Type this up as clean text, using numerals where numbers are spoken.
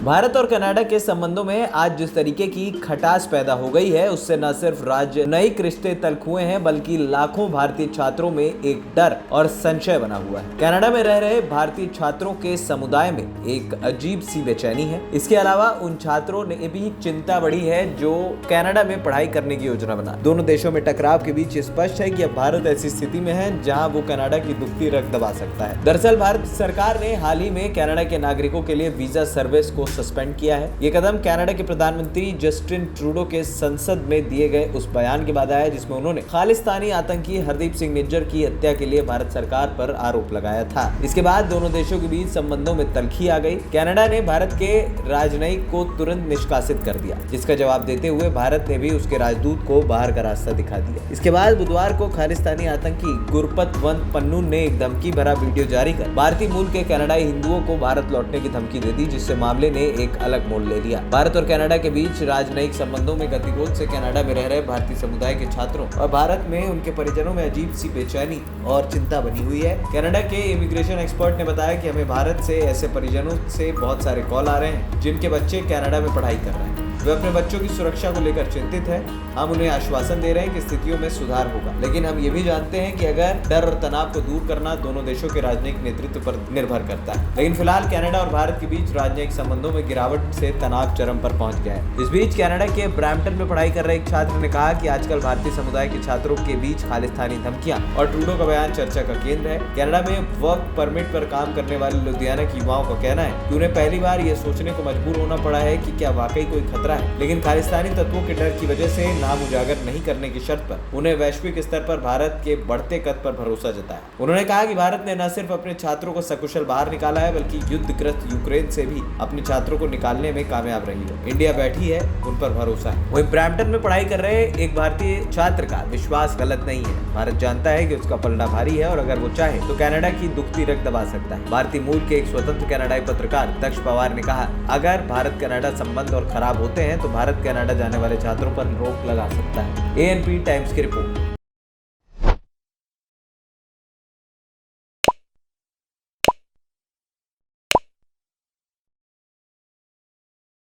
भारत और कनाडा के संबंधों में आज जिस तरीके की खटास पैदा हो गई है, उससे न सिर्फ राजनयिक रिश्ते तल्ख हुए हैं, बल्कि लाखों भारतीय छात्रों में एक डर और संशय बना हुआ है। कनाडा में रह रहे भारतीय छात्रों के समुदाय में एक अजीब सी बेचैनी है। इसके अलावा उन छात्रों ने भी चिंता बढ़ी है जो कनाडा में पढ़ाई करने की योजना बना। दोनों देशों में टकराव के बीच स्पष्ट है कि अब भारत ऐसी स्थिति में है जहां वो कनाडा की दुखती रग दबा सकता है। दरअसल भारत सरकार ने हाल ही में कनाडा के नागरिकों के लिए वीजा सर्विस को सस्पेंड किया है। ये कदम कनाडा के प्रधानमंत्री जस्टिन ट्रूडो के संसद में दिए गए उस बयान के बाद आया जिसमें उन्होंने खालिस्तानी आतंकी हरदीप सिंह निज्जर की हत्या के लिए भारत सरकार पर आरोप लगाया था। इसके बाद दोनों देशों के बीच संबंधों में तल्खी आ गई। कनाडा ने भारत के राजनयिक को तुरंत निष्कासित कर दिया, जिसका जवाब देते हुए भारत ने भी उसके राजदूत को बाहर का रास्ता दिखा दिया। इसके बाद बुधवार को खालिस्तानी आतंकी गुरपतवंत पन्नू ने एक धमकी भरा वीडियो जारी कर भारतीय मूल के कनाडाई हिंदुओं को भारत लौटने की धमकी दे दी, जिससे मामले ने एक अलग मोड़ ले लिया। भारत और कनाडा के बीच राजनयिक संबंधों में गतिरोध से कनाडा में रह रहे भारतीय समुदाय के छात्रों और भारत में उनके परिजनों में अजीब सी बेचैनी और चिंता बनी हुई है। कनाडा के इमिग्रेशन एक्सपर्ट ने बताया कि हमें भारत से ऐसे परिजनों से बहुत सारे कॉल आ रहे हैं जिनके बच्चे कनाडा में पढ़ाई कर रहे हैं। वे अपने बच्चों की सुरक्षा को लेकर चिंतित हैं। हम उन्हें आश्वासन दे रहे हैं कि स्थितियों में सुधार होगा, लेकिन हम ये भी जानते हैं कि अगर डर और तनाव को दूर करना दोनों देशों के राजनयिक नेतृत्व पर निर्भर करता है। लेकिन फिलहाल कनाडा और भारत के बीच राजनयिक संबंधों में गिरावट से तनाव चरम पर पहुंच गया है। इस बीच कनाडा के ब्रैम्पटन में पढ़ाई कर रहे एक छात्र ने कहा कि आजकल भारतीय समुदाय के छात्रों के बीच खालिस्तानी धमकियां और ट्रूडो का बयान चर्चा का केंद्र है। कनाडा में वर्क परमिट पर काम करने वाले लुधियाना के युवाओं का कहना है कि उन्हें पहली बार ये सोचने को मजबूर होना पड़ा है कि क्या वाकई कोई खतरा है, लेकिन खालिस्तानी तत्वों के डर की वजह से नाम उजागर नहीं करने की शर्त पर उन्हें वैश्विक स्तर पर भारत के बढ़ते कद पर भरोसा जताया। उन्होंने कहा कि भारत ने न सिर्फ अपने छात्रों को सकुशल बाहर निकाला है, बल्कि युद्धग्रस्त यूक्रेन से भी अपने छात्रों को निकालने में कामयाब रही है। इंडिया बैठी है, उन पर भरोसा है। वहीं ब्रैम्पटन में पढ़ाई कर रहे एक भारतीय छात्र का विश्वास गलत नहीं है। भारत जानता है कि उसका पलड़ा भारी है और अगर वो चाहे तो कनाडा की दुखती रग दबा सकता है। भारतीय मूल के एक स्वतंत्र कनाडाई पत्रकार दक्ष पवार ने कहा, अगर भारत कनाडा संबंध और खराब होते हैं तो भारत कनाडा जाने वाले छात्रों पर रोक लगा सकता है। ANP टाइम्स की रिपोर्ट।